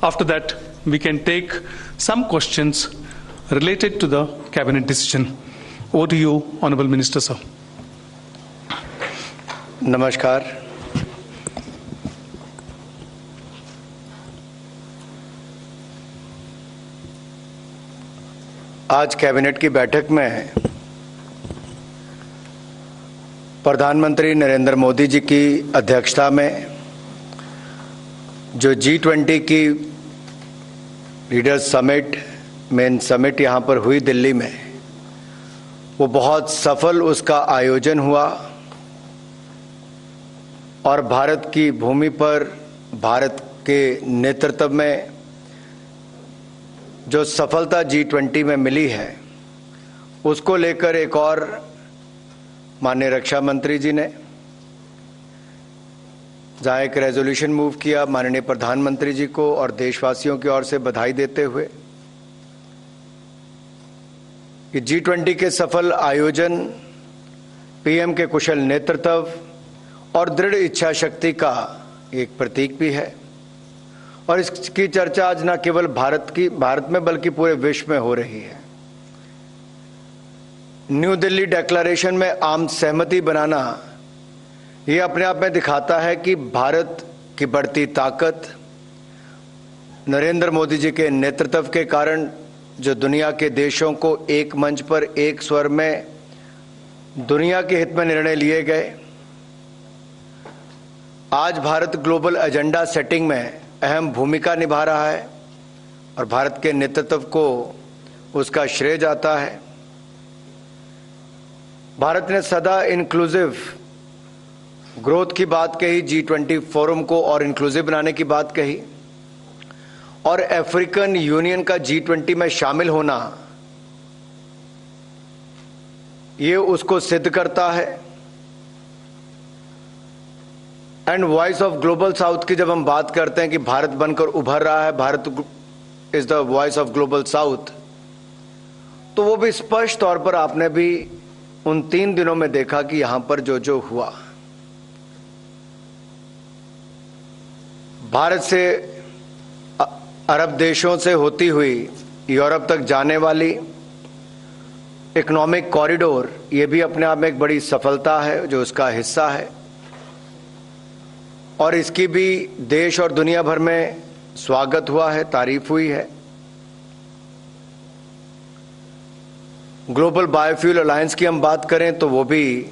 After that, we can take some questions related to the cabinet decision. Over to you, Honorable Minister, sir. नमस्कार। आज cabinet की बैठक में प्रधानमंत्री नरेंद्र मोदी जी की अध्यक्षता में जो G20 की लीडर्स समिट, मेन समिट यहाँ पर हुई दिल्ली में, वो बहुत सफल उसका आयोजन हुआ और भारत की भूमि पर भारत के नेतृत्व में जो सफलता G20 में मिली है, उसको लेकर एक और माननीय रक्षा मंत्री जी ने जहाँ एक रेजोल्यूशन मूव किया माननीय प्रधानमंत्री जी को और देशवासियों की ओर से बधाई देते हुए कि G20 के सफल आयोजन, पीएम के कुशल नेतृत्व और दृढ़ इच्छा शक्ति का एक प्रतीक भी है। और इसकी चर्चा आज न केवल भारत में बल्कि पूरे विश्व में हो रही है। न्यू दिल्ली डिक्लेरेशन में आम सहमति बनाना ये अपने आप में दिखाता है कि भारत की बढ़ती ताकत नरेंद्र मोदी जी के नेतृत्व के कारण जो दुनिया के देशों को एक मंच पर एक स्वर में दुनिया के हित में निर्णय लिए गए। आज भारत ग्लोबल एजेंडा सेटिंग में अहम भूमिका निभा रहा है और भारत के नेतृत्व को उसका श्रेय जाता है। भारत ने सदा इंक्लूसिव ग्रोथ की बात कही, G20 फोरम को और इंक्लूसिव बनाने की बात कही और अफ्रीकन यूनियन का G20 में शामिल होना ये उसको सिद्ध करता है। And voice of global south की जब हम बात करते हैं कि भारत बनकर उभर रहा है, Bharat is the voice of global south, तो वो भी स्पष्ट तौर पर आपने भी उन 3 दिनों में देखा कि यहां पर जो जो हुआ, भारत से अरब देशों से होती हुई यूरोप तक जाने वाली इकोनॉमिक कॉरिडोर, ये भी अपने आप में एक बड़ी सफलता है जो उसका हिस्सा है और इसकी भी देश और दुनिया भर में स्वागत हुआ है, तारीफ हुई है। ग्लोबल बायोफ्यूल अलायंस की हम बात करें तो वो भी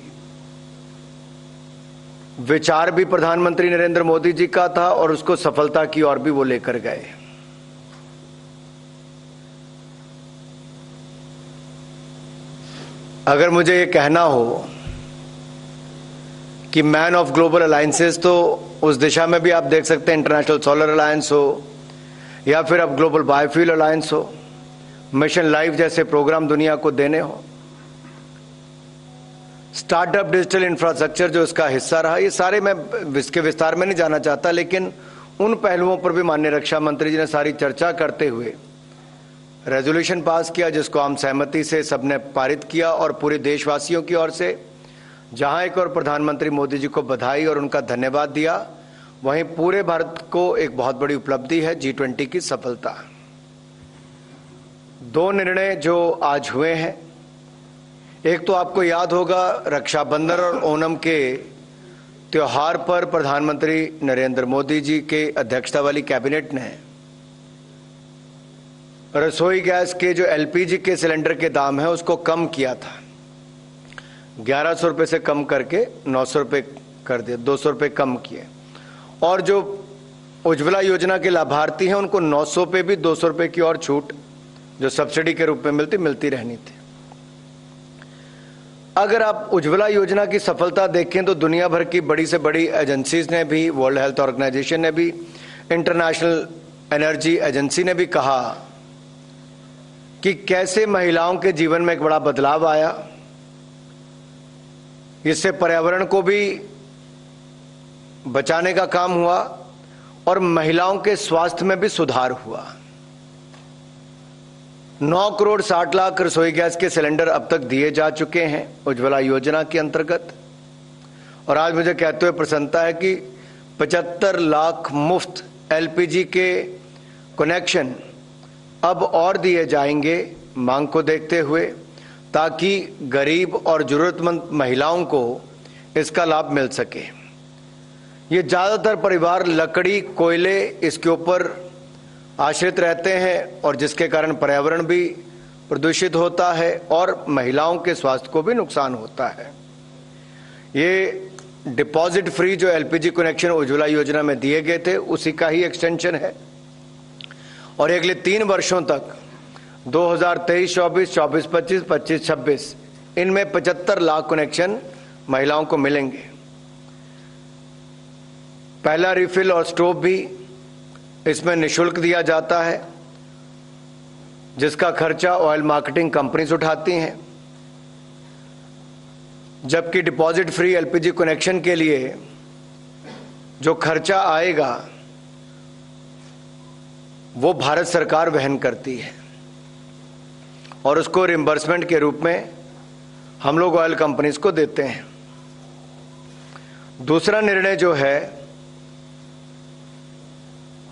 विचार भी प्रधानमंत्री नरेंद्र मोदी जी का था और उसको सफलता की ओर भी वो लेकर गए। अगर मुझे ये कहना हो कि मैन ऑफ ग्लोबल अलायंसेस, तो उस दिशा में भी आप देख सकते हैं इंटरनेशनल सोलर अलायंस हो या फिर अब ग्लोबल बायोफ्यूल अलायंस हो, मिशन लाइफ जैसे प्रोग्राम दुनिया को देने हो, स्टार्टअप डिजिटल इंफ्रास्ट्रक्चर जो इसका हिस्सा रहा, ये सारे मैं इसके विस्तार में नहीं जाना चाहता, लेकिन उन पहलुओं पर भी माननीय रक्षा मंत्री जी ने सारी चर्चा करते हुए रेजोल्यूशन पास किया जिसको आम सहमति से सबने पारित किया और पूरे देशवासियों की ओर से जहां एक और प्रधानमंत्री मोदी जी को बधाई और उनका धन्यवाद दिया, वहीं पूरे भारत को एक बहुत बड़ी उपलब्धि है G20 की सफलता। 2 निर्णय जो आज हुए हैं, एक तो आपको याद होगा रक्षाबंधन और ओणम के त्योहार पर प्रधानमंत्री नरेंद्र मोदी जी के अध्यक्षता वाली कैबिनेट ने रसोई गैस के जो LPG के सिलेंडर के दाम है उसको कम किया था, 1100 रुपये से कम करके 900 रुपये कर दिया, 200 रुपये कम किए और जो उज्ज्वला योजना के लाभार्थी हैं उनको 900 पे भी 200 रुपये की और छूट जो सब्सिडी के रूप में मिलती रहनी थी। अगर आप उज्ज्वला योजना की सफलता देखें तो दुनिया भर की बड़ी से बड़ी एजेंसीज ने भी, वर्ल्ड हेल्थ ऑर्गेनाइजेशन ने भी, इंटरनेशनल एनर्जी एजेंसी ने भी कहा कि कैसे महिलाओं के जीवन में एक बड़ा बदलाव आया, इससे पर्यावरण को भी बचाने का काम हुआ और महिलाओं के स्वास्थ्य में भी सुधार हुआ। 9 करोड़ 60 लाख रसोई गैस के सिलेंडर अब तक दिए जा चुके हैं उज्ज्वला योजना के अंतर्गत और आज मुझे कहते हुए प्रसन्नता है कि 75 लाख मुफ्त LPG के कनेक्शन अब और दिए जाएंगे मांग को देखते हुए, ताकि गरीब और जरूरतमंद महिलाओं को इसका लाभ मिल सके। ये ज़्यादातर परिवार लकड़ी, कोयले इसके ऊपर आश्रित रहते हैं और जिसके कारण पर्यावरण भी प्रदूषित होता है और महिलाओं के स्वास्थ्य को भी नुकसान होता है। ये डिपॉजिट फ्री जो एलपीजी कनेक्शन उज्ज्वला योजना में दिए गए थे उसी का ही एक्सटेंशन है और अगले 3 वर्षों तक 2023-24, 24-25, 25-26 इनमें 75 लाख कनेक्शन महिलाओं को मिलेंगे। पहला रिफिल और स्टोव भी इसमें निःशुल्क दिया जाता है, जिसका खर्चा ऑयल मार्केटिंग कंपनीज उठाती हैं, जबकि डिपॉजिट फ्री एलपीजी कनेक्शन के लिए जो खर्चा आएगा वो भारत सरकार वहन करती है और उसको रिम्बर्समेंट के रूप में हम लोग ऑयल कंपनीज को देते हैं। दूसरा निर्णय जो है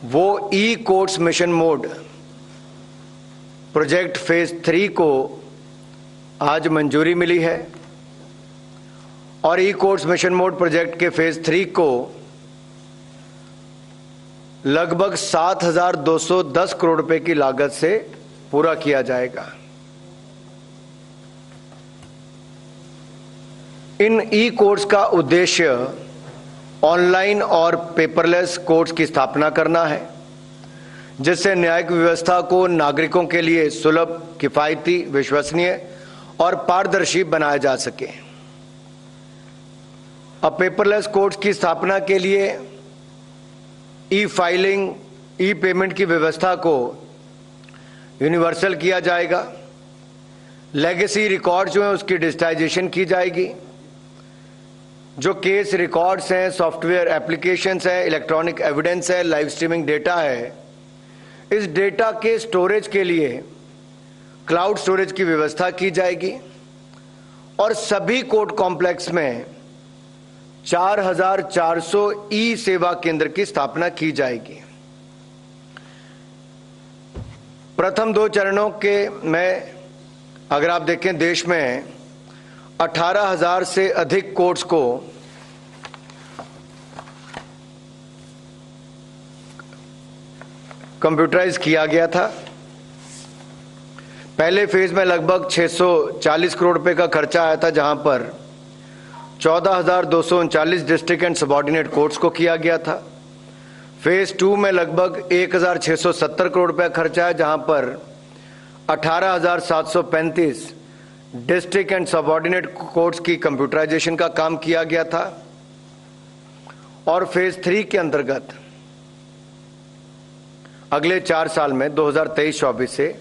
वो e courts mission mode project phase 3 को आज मंजूरी मिली है और e courts mission mode project के फेज 3 को लगभग 7,210 करोड़ रुपए की लागत से पूरा किया जाएगा। इन ई कोर्ट्स का उद्देश्य ऑनलाइन और पेपरलेस कोर्ट्स की स्थापना करना है, जिससे न्यायिक व्यवस्था को नागरिकों के लिए सुलभ, किफायती, विश्वसनीय और पारदर्शी बनाया जा सके। अब पेपरलेस कोर्ट्स की स्थापना के लिए ई फाइलिंग, ई पेमेंट की व्यवस्था को यूनिवर्सल किया जाएगा। लेगेसी रिकॉर्ड जो है उसकी डिजिटाइजेशन की जाएगी। जो केस रिकॉर्ड्स हैं, सॉफ्टवेयर एप्लीकेशंस हैं, इलेक्ट्रॉनिक एविडेंस है, लाइव स्ट्रीमिंग डेटा है, इस डेटा के स्टोरेज के लिए क्लाउड स्टोरेज की व्यवस्था की जाएगी और सभी कोर्ट कॉम्प्लेक्स में 4,400 ई सेवा केंद्र की स्थापना की जाएगी। प्रथम 2 चरणों के में अगर आप देखें, देश में 18,000 से अधिक कोर्ट्स को कंप्यूटराइज किया गया था। पहले फेज में लगभग 640 करोड़ रुपए का खर्चा आया था, जहां पर 14,239 डिस्ट्रिक्ट एंड सबऑर्डिनेट कोर्ट्स को किया गया था। फेज 2 में लगभग 1,670 करोड़ रुपए खर्चा है, जहां पर 18,735 डिस्ट्रिक्ट एंड सबऑर्डिनेट कोर्ट्स की कंप्यूटराइजेशन का काम किया गया था। और फेज 3 के अंतर्गत अगले 4 साल में 2023-24 से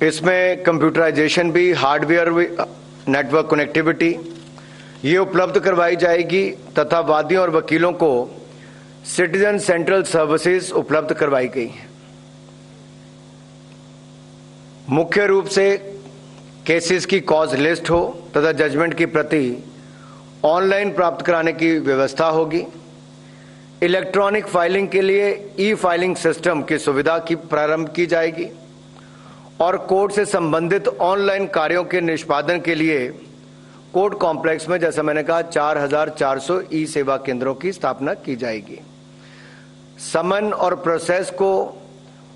इसमें कंप्यूटराइजेशन भी, हार्डवेयर भी, नेटवर्क कनेक्टिविटी ये उपलब्ध करवाई जाएगी तथा वादियों और वकीलों को सिटीजन सेंट्रल सर्विसेज उपलब्ध करवाई गई हैं। मुख्य रूप से केसेस की कॉज लिस्ट हो तथा जजमेंट की प्रति ऑनलाइन प्राप्त कराने की व्यवस्था होगी। इलेक्ट्रॉनिक फाइलिंग के लिए ई फाइलिंग सिस्टम की सुविधा की प्रारंभ की जाएगी और कोर्ट से संबंधित ऑनलाइन कार्यों के निष्पादन के लिए कोर्ट कॉम्प्लेक्स में, जैसा मैंने कहा, 4,400 ई सेवा केंद्रों की स्थापना की जाएगी। समन और प्रोसेस को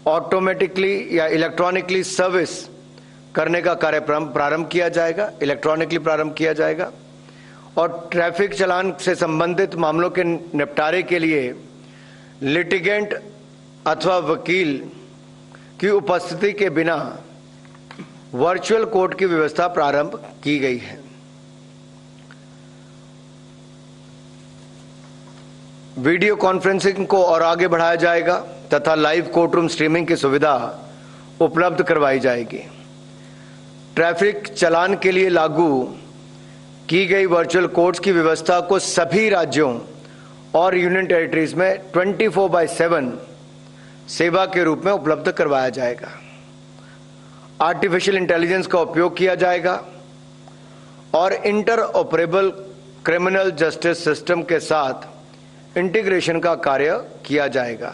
ऑटोमेटिकली या इलेक्ट्रॉनिकली सर्विस करने का कार्य प्रारंभ किया जाएगा, इलेक्ट्रॉनिकली प्रारंभ किया जाएगा और ट्रैफिक चालान से संबंधित मामलों के निपटारे के लिए लिटिगेंट अथवा वकील की उपस्थिति के बिना वर्चुअल कोर्ट की व्यवस्था प्रारंभ की गई है। वीडियो कॉन्फ्रेंसिंग को और आगे बढ़ाया जाएगा तथा लाइव कोर्ट रूम स्ट्रीमिंग की सुविधा उपलब्ध करवाई जाएगी। ट्रैफिक चालान के लिए लागू की गई वर्चुअल कोर्ट्स की व्यवस्था को सभी राज्यों और यूनियन टेरिटरीज में 24/7 सेवा के रूप में उपलब्ध करवाया जाएगा। आर्टिफिशियल इंटेलिजेंस का उपयोग किया जाएगा और inter operable criminal justice system के साथ इंटीग्रेशन का कार्य किया जाएगा।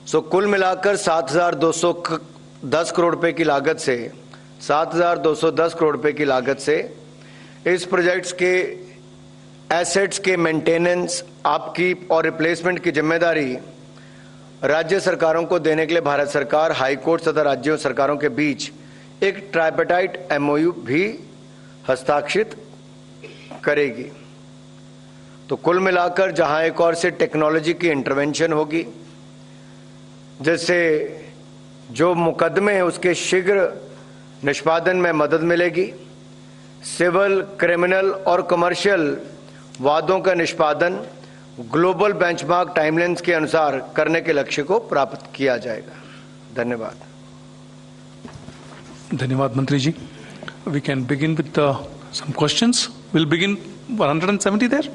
सो कुल मिलाकर 7,210 करोड़ रुपए की लागत से 7,210 करोड़ रुपए की लागत से इस प्रोजेक्ट्स के एसेट्स के मेंटेनेंस, अपकीप और रिप्लेसमेंट की जिम्मेदारी राज्य सरकारों को देने के लिए भारत सरकार हाई कोर्ट तथा राज्यों सरकारों के बीच एक ट्राइपेटाइट एमओयू भी हस्ताक्षरित करेगी। तो कुल मिलाकर जहां एक और से टेक्नोलॉजी की इंटरवेंशन होगी, जिससे जो मुकदमे हैं उसके शीघ्र निष्पादन में मदद मिलेगी, सिविल, क्रिमिनल और कमर्शियल वादों का निष्पादन ग्लोबल बेंचमार्क टाइमलाइंस के अनुसार करने के लक्ष्य को प्राप्त किया जाएगा। धन्यवाद। धन्यवाद मंत्री जी। We can begin with some questions. We'll begin 170 there.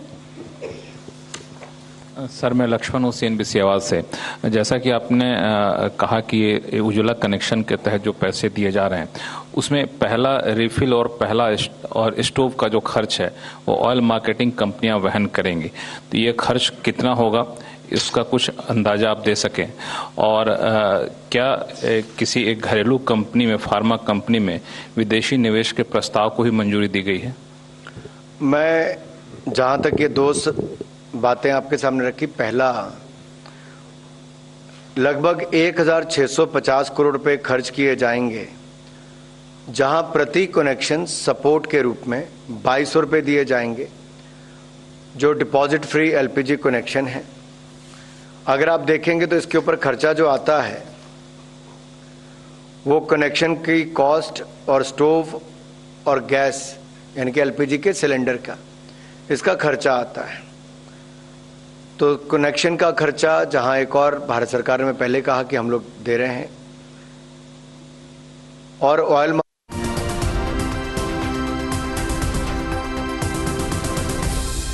Sir, मैं लक्ष्मण हूँ CNBC आवाज़ से। जैसा कि आपने कहा कि ये उज्ज्वला कनेक्शन के तहत जो पैसे दिए जा रहे हैं उसमें पहला रिफिल और पहला और स्टोव का जो खर्च है वो ऑयल मार्केटिंग कंपनियां वहन करेंगी। तो ये खर्च कितना होगा, इसका कुछ अंदाजा आप दे सकें? और क्या किसी एक घरेलू कंपनी में, फार्मा कंपनी में विदेशी निवेश के प्रस्ताव को ही मंजूरी दी गई है? मैं जहां तक ये दो बातें आपके सामने रखी, पहला लगभग 1,650 करोड़ रुपए खर्च किए जाएंगे, जहां प्रति कनेक्शन सपोर्ट के रूप में 2200 रुपए दिए जाएंगे, जो डिपॉजिट फ्री LPG कनेक्शन है। अगर आप देखेंगे तो इसके ऊपर खर्चा जो आता है वो कनेक्शन की कॉस्ट और स्टोव और गैस यानी कि LPG के सिलेंडर का इसका खर्चा आता है। तो कनेक्शन का खर्चा जहां एक और भारत सरकार ने पहले कहा कि हम लोग दे रहे हैं, और ऑयल